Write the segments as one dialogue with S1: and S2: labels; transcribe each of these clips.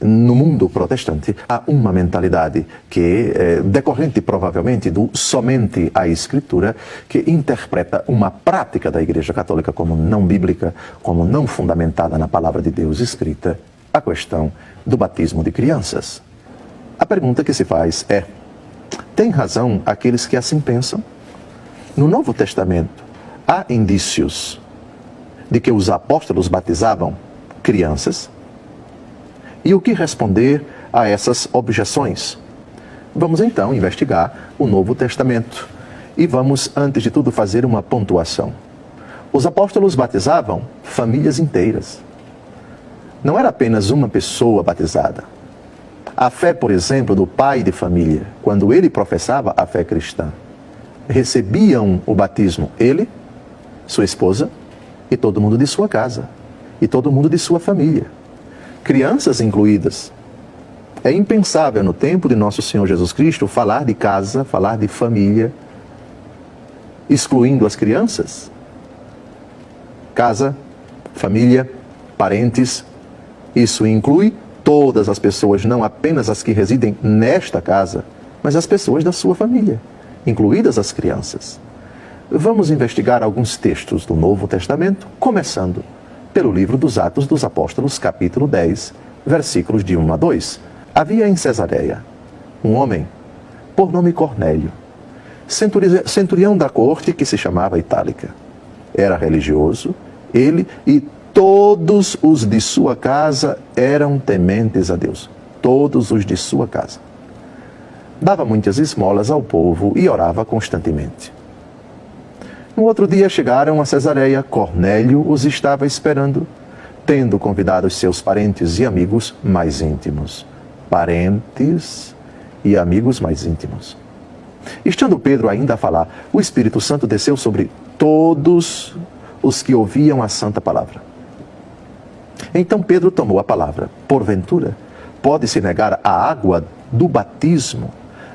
S1: No mundo protestante, há uma mentalidade que é decorrente provavelmente do somente a Escritura, que interpreta uma prática da Igreja Católica como não bíblica, como não fundamentada na palavra de Deus escrita, a questão do batismo de crianças. A pergunta que se faz é: tem razão aqueles que assim pensam? No Novo Testamento, há indícios de que os apóstolos batizavam crianças? E o que responder a essas objeções? Vamos então investigar o Novo Testamento. E vamos, antes de tudo, fazer uma pontuação. Os apóstolos batizavam famílias inteiras. Não era apenas uma pessoa batizada. A fé, por exemplo, do pai de família, quando ele professava a fé cristã, recebiam o batismo ele, sua esposa e todo mundo de sua casa, e todo mundo de sua família. Crianças incluídas. É impensável no tempo de nosso Senhor Jesus Cristo falar de casa, falar de família, excluindo as crianças. Casa, família, parentes, isso inclui todas as pessoas, não apenas as que residem nesta casa, mas as pessoas da sua família, incluídas as crianças. Vamos investigar alguns textos do Novo Testamento, começando pelo livro dos Atos dos Apóstolos, capítulo 10, versículos de 1 a 2. Havia em Cesareia um homem, por nome Cornélio, centurião da corte que se chamava Itálica. Era religioso, ele e todos os de sua casa eram tementes a Deus. Todos os de sua casa. Dava muitas esmolas ao povo e orava constantemente. No outro dia chegaram a Cesareia. Cornélio os estava esperando, tendo convidado os seus parentes e amigos mais íntimos. Parentes e amigos mais íntimos. Estando Pedro ainda a falar, o Espírito Santo desceu sobre todos os que ouviam a santa palavra. Então Pedro tomou a palavra. Porventura, pode-se negar a água do batismo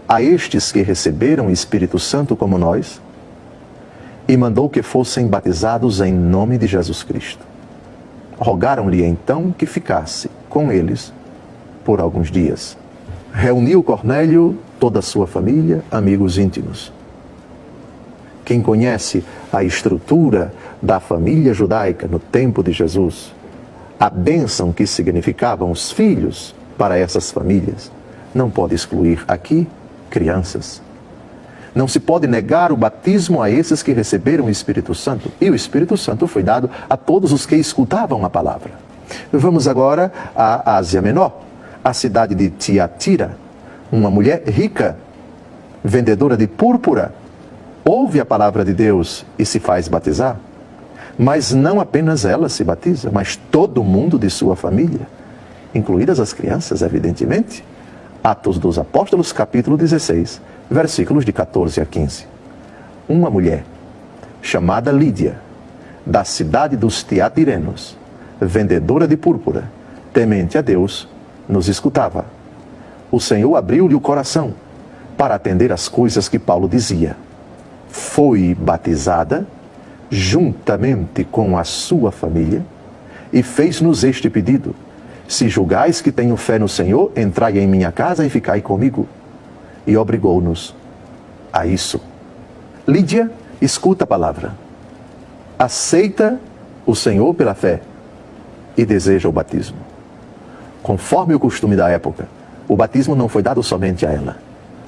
S1: a estes que receberam o Espírito Santo como nós? E mandou que fossem batizados em nome de Jesus Cristo. Rogaram-lhe então que ficasse com eles por alguns dias. Reuniu Cornélio toda a sua família, amigos íntimos. Quem conhece a estrutura da família judaica no tempo de Jesus, a bênção que significavam os filhos para essas famílias, não pode excluir aqui crianças. Não se pode negar o batismo a esses que receberam o Espírito Santo. E o Espírito Santo foi dado a todos os que escutavam a palavra. Vamos agora à Ásia Menor, a cidade de Tiatira. Uma mulher rica, vendedora de púrpura, ouve a palavra de Deus e se faz batizar. Mas não apenas ela se batiza, mas todo mundo de sua família, incluídas as crianças, evidentemente. Atos dos Apóstolos, capítulo 16, versículos de 14 a 15. Uma mulher chamada Lídia, da cidade dos Tiatirenos, vendedora de púrpura, temente a Deus, nos escutava. O Senhor abriu-lhe o coração para atender às coisas que Paulo dizia. Foi batizada juntamente com a sua família e fez-nos este pedido: se julgais que tenho fé no Senhor, entrai em minha casa e ficai comigo. E obrigou-nos a isso. Lídia escuta a palavra, aceita o Senhor pela fé e deseja o batismo. Conforme o costume da época, o batismo não foi dado somente a ela.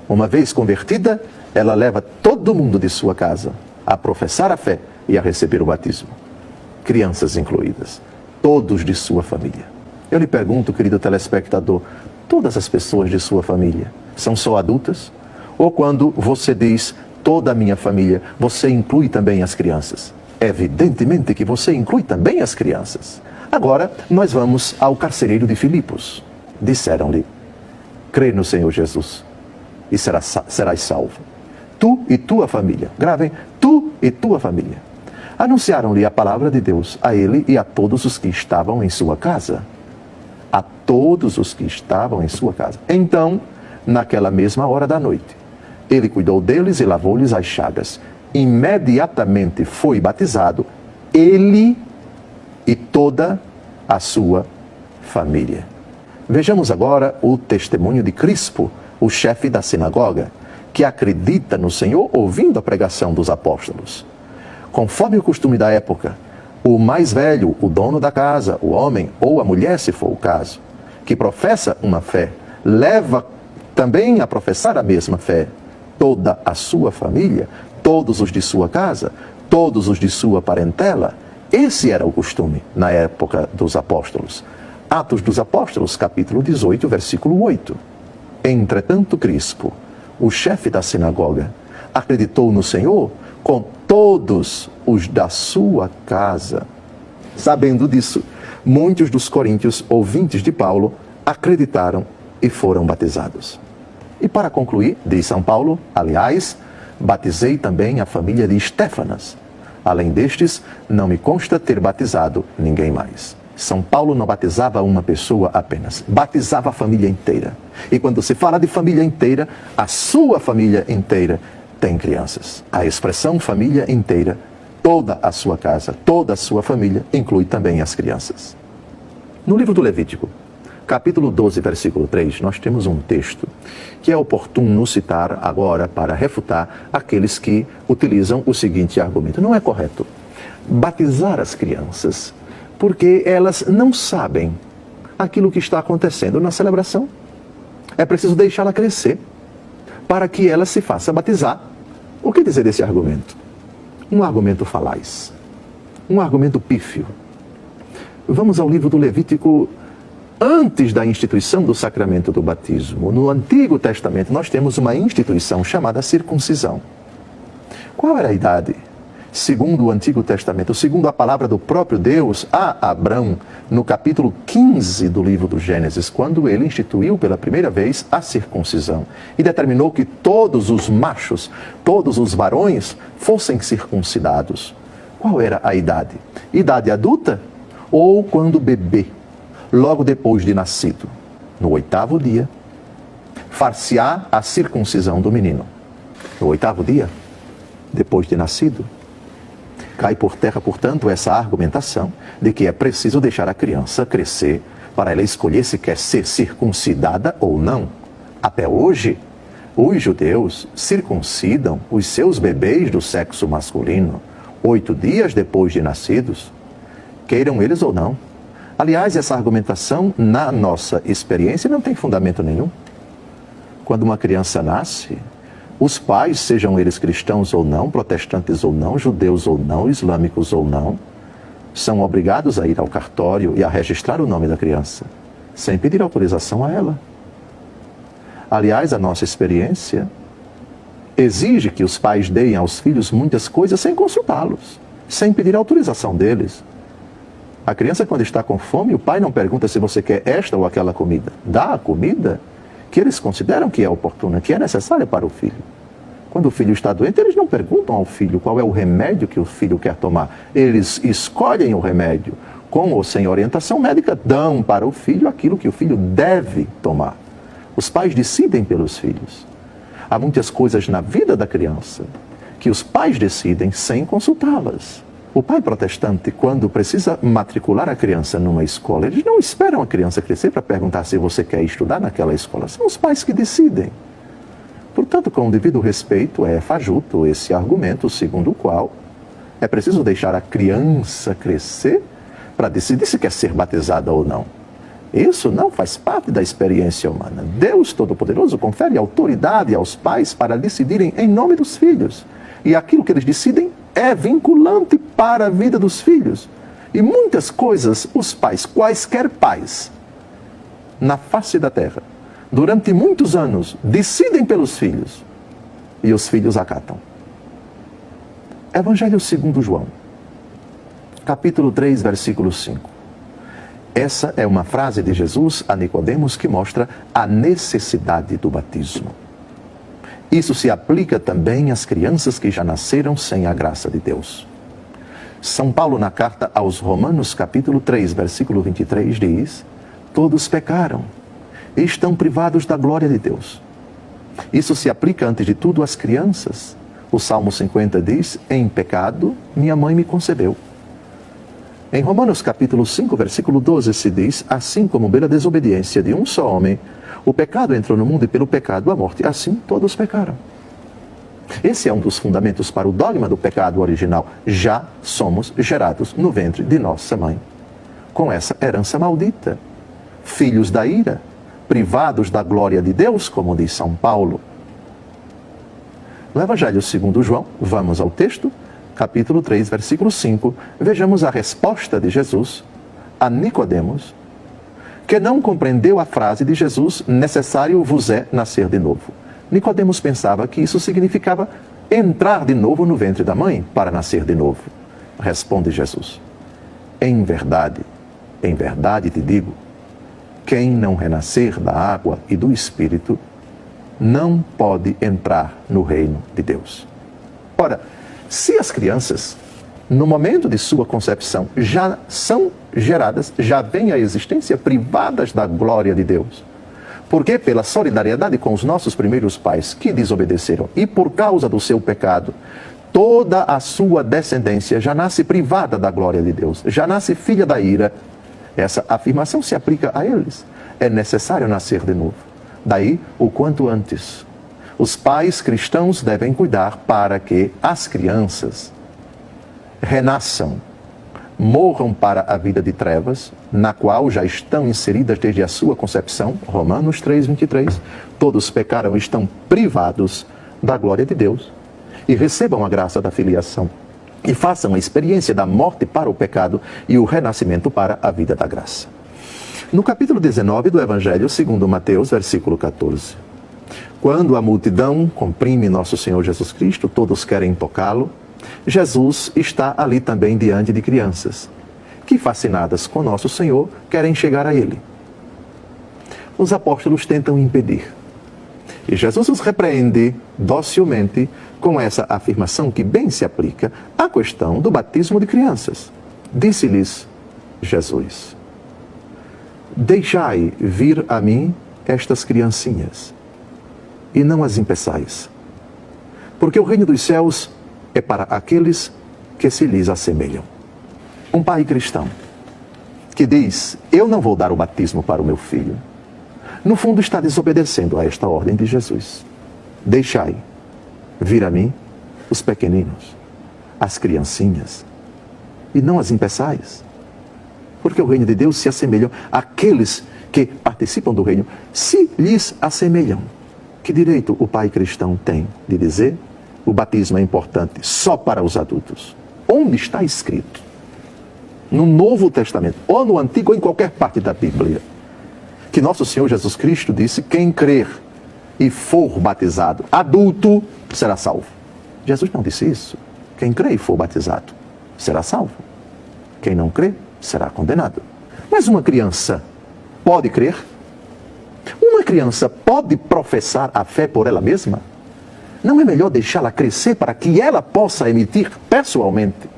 S1: Uma vez convertida, ela leva todo mundo de sua casa a professar a fé e a receber o batismo. Crianças incluídas, todos de sua família. Eu lhe pergunto, querido telespectador, todas as pessoas de sua família são só adultas? Ou quando você diz toda a minha família, você inclui também as crianças? Evidentemente que você inclui também as crianças. Agora, nós vamos ao carcereiro de Filipos. Disseram-lhe: crê no Senhor Jesus e serás salvo. Tu e tua família. Gravem, tu e tua família. Anunciaram-lhe a palavra de Deus a ele e a todos os que estavam em sua casa. A todos os que estavam em sua casa. Então, naquela mesma hora da noite, ele cuidou deles e lavou-lhes as chagas. Imediatamente foi batizado, ele e toda a sua família. Vejamos agora o testemunho de Crispo, o chefe da sinagoga, que acredita no Senhor ouvindo a pregação dos apóstolos. Conforme o costume da época, o mais velho, o dono da casa, o homem ou a mulher, se for o caso, que professa uma fé, leva também a professar a mesma fé toda a sua família, todos os de sua casa, todos os de sua parentela. Esse era o costume na época dos apóstolos. Atos dos Apóstolos, capítulo 18, versículo 8. Entretanto, Crispo, o chefe da sinagoga, acreditou no Senhor com todos os da sua casa. Sabendo disso, muitos dos coríntios, ouvintes de Paulo, acreditaram e foram batizados. E para concluir, diz São Paulo, aliás, batizei também a família de Estéfanas. Além destes, não me consta ter batizado ninguém mais. São Paulo não batizava uma pessoa apenas, batizava a família inteira. E quando se fala de família inteira, a sua família inteira tem crianças. A expressão família inteira, toda a sua casa, toda a sua família, inclui também as crianças. No livro do Levítico, capítulo 12, versículo 3, nós temos um texto que é oportuno citar agora para refutar aqueles que utilizam o seguinte argumento. Não é correto batizar as crianças porque elas não sabem aquilo que está acontecendo na celebração. É preciso deixá-la crescer para que ela se faça batizar. O que dizer desse argumento? Um argumento falaz, um argumento pífio. Vamos ao livro do Levítico. Antes da instituição do sacramento do batismo, no Antigo Testamento, nós temos uma instituição chamada circuncisão. Qual era a idade? Segundo o Antigo Testamento, segundo a palavra do próprio Deus a Abrão, no capítulo 15 do livro do Gênesis, quando ele instituiu pela primeira vez a circuncisão e determinou que todos os machos, todos os varões, fossem circuncidados. Qual era a idade? Idade adulta ou quando bebê? Logo depois de nascido, no 8º dia, far-se-á a circuncisão do menino. No 8º dia, depois de nascido, cai por terra, portanto, essa argumentação de que é preciso deixar a criança crescer para ela escolher se quer ser circuncidada ou não. Até hoje, os judeus circuncidam os seus bebês do sexo masculino 8 dias depois de nascidos, queiram eles ou não. Aliás, essa argumentação, na nossa experiência, não tem fundamento nenhum. Quando uma criança nasce, os pais, sejam eles cristãos ou não, protestantes ou não, judeus ou não, islâmicos ou não, são obrigados a ir ao cartório e a registrar o nome da criança, sem pedir autorização a ela. Aliás, a nossa experiência exige que os pais deem aos filhos muitas coisas sem consultá-los, sem pedir autorização deles. A criança, quando está com fome, o pai não pergunta se você quer esta ou aquela comida. Dá a comida que eles consideram que é oportuna, que é necessária para o filho. Quando o filho está doente, eles não perguntam ao filho qual é o remédio que o filho quer tomar. Eles escolhem o remédio. Com ou sem orientação médica, dão para o filho aquilo que o filho deve tomar. Os pais decidem pelos filhos. Há muitas coisas na vida da criança que os pais decidem sem consultá-las. O pai protestante, quando precisa matricular a criança numa escola, eles não esperam a criança crescer para perguntar se você quer estudar naquela escola. São os pais que decidem. Portanto, com o devido respeito, é fajuto esse argumento segundo o qual é preciso deixar a criança crescer para decidir se quer ser batizada ou não. Isso não faz parte da experiência humana. Deus Todo-Poderoso confere autoridade aos pais para decidirem em nome dos filhos. E aquilo que eles decidem é vinculante para a vida dos filhos. E muitas coisas, os pais, quaisquer pais, na face da terra, durante muitos anos, decidem pelos filhos. E os filhos acatam. Evangelho segundo João, capítulo 3, versículo 5. Essa é uma frase de Jesus a Nicodemos que mostra a necessidade do batismo. Isso se aplica também às crianças que já nasceram sem a graça de Deus. São Paulo, na carta aos Romanos, capítulo 3, versículo 23, diz: todos pecaram e estão privados da glória de Deus. Isso se aplica, antes de tudo, às crianças. O Salmo 50 diz: em pecado minha mãe me concebeu. Em Romanos capítulo 5, versículo 12, se diz: assim como pela desobediência de um só homem, o pecado entrou no mundo e pelo pecado a morte, assim todos pecaram. Esse é um dos fundamentos para o dogma do pecado original. Já somos gerados no ventre de nossa mãe com essa herança maldita, filhos da ira, privados da glória de Deus, como diz São Paulo. No Evangelho segundo João, vamos ao texto, capítulo 3, versículo 5, vejamos a resposta de Jesus a Nicodemos, que não compreendeu a frase de Jesus: necessário vos é nascer de novo. Nicodemos pensava que isso significava entrar de novo no ventre da mãe para nascer de novo. Responde Jesus: em verdade te digo, quem não renascer da água e do Espírito não pode entrar no reino de Deus. Ora, se as crianças, no momento de sua concepção, já são geradas, já vêm à existência privadas da glória de Deus, porque pela solidariedade com os nossos primeiros pais que desobedeceram e por causa do seu pecado, toda a sua descendência já nasce privada da glória de Deus, já nasce filha da ira. Essa afirmação se aplica a eles. É necessário nascer de novo. Daí, o quanto antes. Os pais cristãos devem cuidar para que as crianças renasçam, morram para a vida de trevas, na qual já estão inseridas desde a sua concepção. Romanos 3:23. Todos pecaram e estão privados da glória de Deus. E recebam a graça da filiação. E façam a experiência da morte para o pecado e o renascimento para a vida da graça. No capítulo 19 do Evangelho segundo Mateus, versículo 14. Quando a multidão comprime nosso Senhor Jesus Cristo, todos querem tocá-lo, Jesus está ali também diante de crianças, que, fascinadas com nosso Senhor, querem chegar a ele. Os apóstolos tentam impedir. E Jesus os repreende docilmente com essa afirmação que bem se aplica à questão do batismo de crianças. Disse-lhes Jesus: deixai vir a mim estas criancinhas, e não as impeçais, porque o reino dos céus é para aqueles que se lhes assemelham. Um pai cristão que diz: eu não vou dar o batismo para o meu filho, no fundo está desobedecendo a esta ordem de Jesus. Deixai vir a mim os pequeninos, as criancinhas, e não as impeçais, porque o reino de Deus se assemelham àqueles que participam do reino, se lhes assemelham. Que direito o pai cristão tem de dizer: o batismo é importante só para os adultos? Onde está escrito? No Novo Testamento, ou no Antigo, ou em qualquer parte da Bíblia, que nosso Senhor Jesus Cristo disse: quem crer e for batizado adulto será salvo. Jesus não disse isso. Quem crê e for batizado será salvo. Quem não crê será condenado. Mas uma criança pode crer? Uma criança pode professar a fé por ela mesma? Não é melhor deixá-la crescer para que ela possa emitir pessoalmente,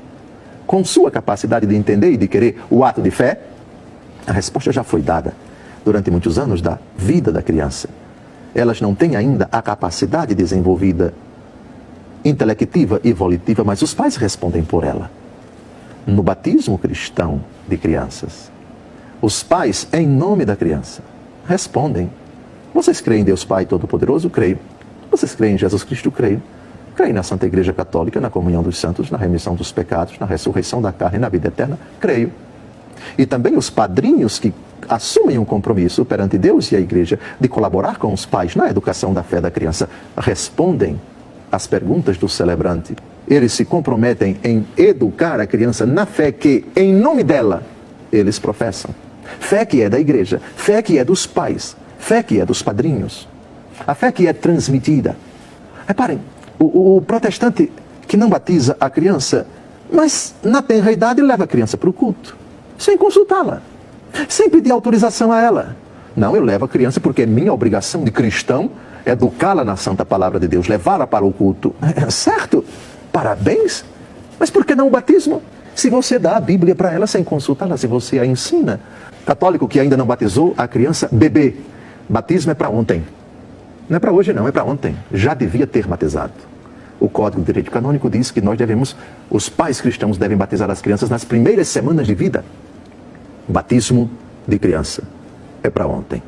S1: com sua capacidade de entender e de querer, o ato de fé? A resposta já foi dada durante muitos anos da vida da criança. Elas não têm ainda a capacidade desenvolvida intelectiva e volitiva, mas os pais respondem por ela. No batismo cristão de crianças, os pais, em nome da criança, respondem: vocês creem em Deus Pai Todo-Poderoso? Creio. Vocês creem em Jesus Cristo? Creio. Creem na Santa Igreja Católica, na comunhão dos santos, na remissão dos pecados, na ressurreição da carne e na vida eterna? Creio. E também os padrinhos que assumem um compromisso perante Deus e a Igreja de colaborar com os pais na educação da fé da criança respondem às perguntas do celebrante. Eles se comprometem em educar a criança na fé que, em nome dela, eles professam. Fé que é da Igreja, fé que é dos pais, fé que é dos padrinhos, a fé que é transmitida. Reparem, o protestante que não batiza a criança, mas na tenra idade leva a criança para o culto, sem consultá-la, sem pedir autorização a ela. Não, eu levo a criança porque é minha obrigação de cristão educá-la na santa palavra de Deus, levá-la para o culto. Certo? Parabéns. Mas por que não o batismo? Se você dá a Bíblia para ela sem consultá-la, se você a ensina. Católico que ainda não batizou a criança, bebê. Batismo é para ontem. Não é para hoje não, é para ontem. Já devia ter batizado. O Código de Direito Canônico diz que os pais cristãos devem batizar as crianças nas primeiras semanas de vida. O batismo de criança é para ontem.